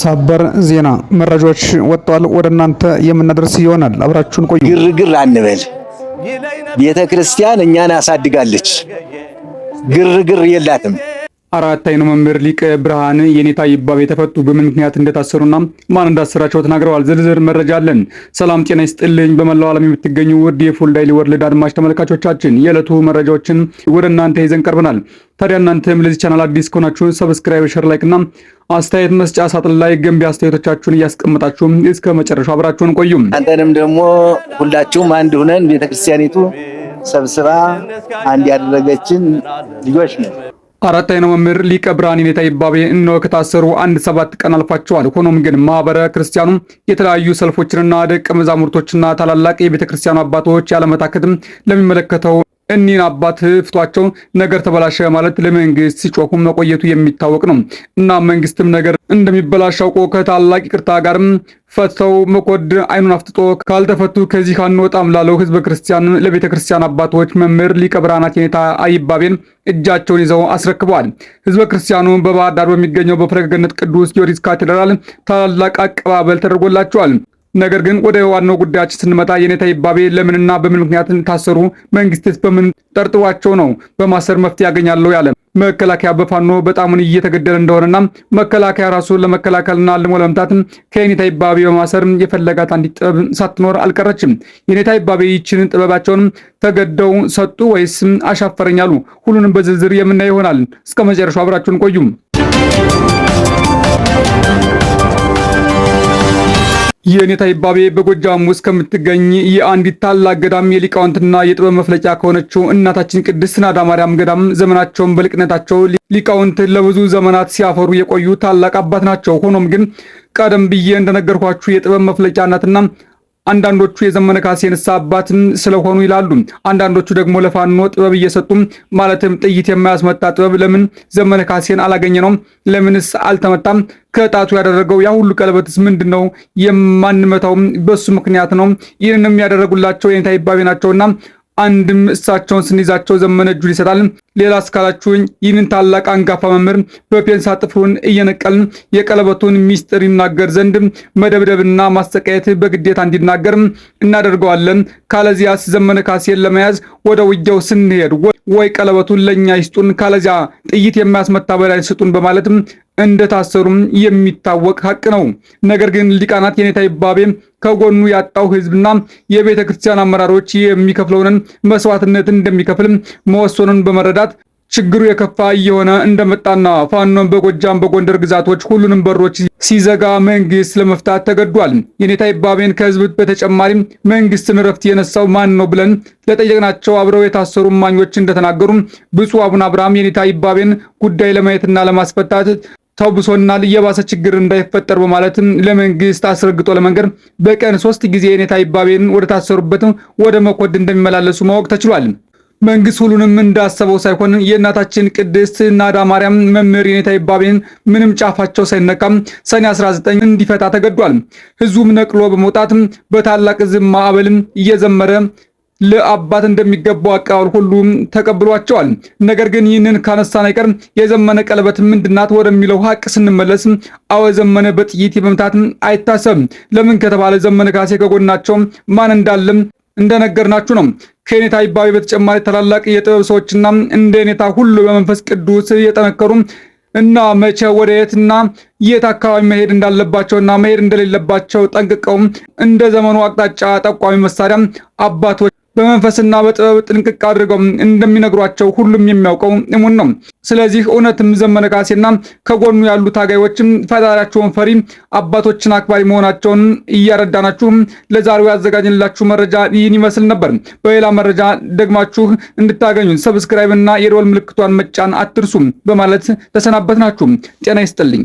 ሰበር ዜና መረጃዎች ወጥቷል። ወደ እናንተ የምናደርስ ይሆናል። አብራችሁን ቆዩ። ግርግር አንበል። ቤተ ክርስቲያን እኛን አሳድጋለች። ግርግር የላትም። አራት አይኑ መምህር ሊቀ ብርሃን የኔታ ይባቤ የተፈቱ በምን ምክንያት እንደታሰሩና ማን እንዳሰራቸው ተናግረዋል። ዝርዝር መረጃ አለን። ሰላም ጤና ይስጥልኝ። በመላው ዓለም የምትገኙ ውድ የፉል ዳይሊ ወርልድ አድማጭ ተመልካቾቻችን የዕለቱ መረጃዎችን ወደ እናንተ ይዘን ቀርበናል። ታዲያ እናንተም ለዚህ ቻናል አዲስ ከሆናችሁ ሰብስክራይብ፣ ሼር፣ ላይክ እና አስተያየት መስጫ ሳጥን ላይ ገንቢ አስተያየቶቻችሁን እያስቀመጣችሁ እስከ መጨረሻው አብራችሁን ቆዩ። አንተንም ደግሞ ሁላችሁም አንድ ሆነን ቤተክርስቲያኒቱ ሰብስባ አንድ ያደረገችን ልጆች ነው። አራት አይኑ መምህር ሊቀ ብርሃን የኔታ ይባቤ እነሆ ከታሰሩ 7 ቀን አልፏቸዋል። ሆኖም ግን ማህበረ ክርስቲያኑ የተለያዩ ሰልፎችንና ደቀ መዛሙርቶችና ታላላቅ የቤተ ክርስቲያኑ አባቶች ያለመታከትም ለሚመለከተው እኒን አባት ፍቷቸው ነገር ተበላሸ ማለት ለመንግስት ሲጮሁ መቆየቱ የሚታወቅ ነው እና መንግስትም ነገር እንደሚበላሽ አውቆ ከታላቅ ይቅርታ ጋርም ፈተው መኮድ አይኑን አፍጥጦ ካልተፈቱ ከዚህ አንወጣም ላለው ህዝበ ክርስቲያን ለቤተ ክርስቲያን አባቶች መምህር ሊቀ ብርሃናት የኔታ ይባቤን እጃቸውን ይዘው አስረክበዋል። ህዝበ ክርስቲያኑ በባህር ዳር በሚገኘው በፈለገ ገነት ቅዱስ ጊዮርጊስ ካቴድራል ታላላቅ አቀባበል ተደርጎላቸዋል። ነገር ግን ወደ ዋናው ጉዳያችን ስንመጣ የኔታ ይባቤ ለምንና በምን ምክንያት ታሰሩ? መንግስትስ በምን ጠርጥሯቸው ነው በማሰር መፍትሄ ያገኛለሁ ያለ? መከላከያ በፋኖ በጣሙን እየተገደለ እንደሆነና መከላከያ ራሱን ለመከላከልና ለመምታት ከየኔታ ይባቤ በማሰር የፈለጋት አንዲት ጥበብ ሳትኖር አልቀረችም። የኔታ ይባቤ ይችን ጥበባቸውን ተገደው ሰጡ ወይስ አሻፈረኛሉ? ሁሉንም በዝርዝር የምናየው ይሆናል። እስከ መጨረሻው አብራችሁን ቆዩ። የኔታ ይባቤ በጎጃም ውስጥ ከምትገኝ የአንዲት ታላቅ ገዳም የሊቃውንትና የጥበብ መፍለቂያ ከሆነችው እናታችን ቅድስት ናዳ ማርያም ገዳም ዘመናቸውን በልቅነታቸው ሊቃውንት ለብዙ ዘመናት ሲያፈሩ የቆዩ ታላቅ አባት ናቸው። ሆኖም ግን ቀደም ብዬ እንደነገርኳችሁ የጥበብ መፍለቂያ እናትና አንዳንዶቹ የዘመነ ካሴ ንስሐ አባትን ስለሆኑ ይላሉ። አንዳንዶቹ ደግሞ ለፋኖ ጥበብ እየሰጡ ማለትም ጥይት የማያስመታ ጥበብ ለምን ዘመነ ካሴን አላገኘነውም? ለምንስ አልተመታም? ከጣቱ ያደረገው ያ ሁሉ ቀለበትስ ምንድነው? የማንመታው በሱ ምክንያት ነው። ይህንንም ያደረጉላቸው የኔታ ይባቤ ናቸውና አንድም እሳቸውን ስንይዛቸው ዘመነ እጁን ይሰጣል። ሌላ እስካላችሁኝ ይህንን ታላቅ አንጋፋ መምህር በፔንሳ ጥፍሩን እየነቀልን የቀለበቱን ሚስጥር ይናገር ዘንድ መደብደብና ማሰቃየት በግዴታ እንዲናገር እናደርገዋለን። ካለዚያስ ዘመነ ካሴን ለመያዝ ወደ ውጊያው ስንሄድ ወይ ቀለበቱን ለኛ ይስጡን፣ ካለዚያ ጥይት የሚያስመታ በላይ ስጡን በማለት እንደታሰሩም የሚታወቅ ሀቅ ነው። ነገር ግን ሊቃናት የኔታ ይባቤ ከጎኑ ያጣው ህዝብና የቤተ ክርስቲያን አመራሮች የሚከፍለውን መስዋዕትነት እንደሚከፍል መወሰኑን በመረዳት ችግሩ የከፋ እየሆነ እንደመጣና ፋኖን በጎጃም በጎንደር ግዛቶች ሁሉንም በሮች ሲዘጋ መንግስት ለመፍታት ተገዷል። የኔታ ይባቤን ከህዝብ በተጨማሪ መንግስትን ረፍት የነሳው ማን ነው ብለን ለጠየቅናቸው አብረው የታሰሩ እማኞች እንደተናገሩ ብፁዕ አቡነ አብርሃም የኔታ ይባቤን ጉዳይ ለማየትና ለማስፈታት ተውብሶናል፣ የባሰ ችግር እንዳይፈጠር በማለት ለመንግስት አስረግጦ ለመንገር በቀን 3 ጊዜ የኔታ ይባቤን ወደ ታሰሩበት ወደ መኮድ እንደሚመላለሱ ማወቅ ተችሏል። መንግስት ሁሉንም እንዳሰበው ሳይሆን የእናታችን ቅድስት ናዳ ማርያም መምህር የኔታ ይባቤን ምንም ጫፋቸው ሳይነካም ሰኔ 19 እንዲፈታ ተገዷል። ህዝቡም ነቅሎ በመውጣት በታላቅ ዝም ማዕበልም እየዘመረ ለአባት እንደሚገባው አቀባበል ሁሉ ተቀብሏቸዋል። ነገር ግን ይህንን ካነሳን አይቀር የዘመነ ቀለበት ምንድናት ወደሚለው ሀቅ ስንመለስ አወ ዘመነ በጥይት የመምታት አይታሰብም። ለምን ከተባለ ዘመነ ካሴ ከጎናቸው ማን እንዳለም እንደነገርናችሁ ነው። ከኔታ ይባቤ በተጨማሪ ታላላቅ የጥበብ ሰዎችና እንደ ኔታ ሁሉ በመንፈስ ቅዱስ የጠነከሩ እና መቼ ወደ የትና የት አካባቢ መሄድ እንዳለባቸውና መሄድ እንደሌለባቸው ጠንቅቀው እንደ ዘመኑ አቅጣጫ ጠቋሚ መሳሪያ አባቶች በመንፈስና በጥበብ ጥንቅቅ አድርገው እንደሚነግሯቸው ሁሉም የሚያውቀው እሙን ነው። ስለዚህ እውነትም ዘመነ ካሴና ከጎኑ ያሉ ታጋዮችም ፈጣሪያቸውን ፈሪ አባቶችን አክባሪ መሆናቸውን እያረዳናችሁ ለዛሬው ያዘጋጅንላችሁ መረጃ ይህን ይመስል ነበር። በሌላ መረጃ ደግማችሁ እንድታገኙ ሰብስክራይብ እና የደወል ምልክቷን መጫን አትርሱ በማለት ተሰናበትናችሁ። ጤና ይስጥልኝ።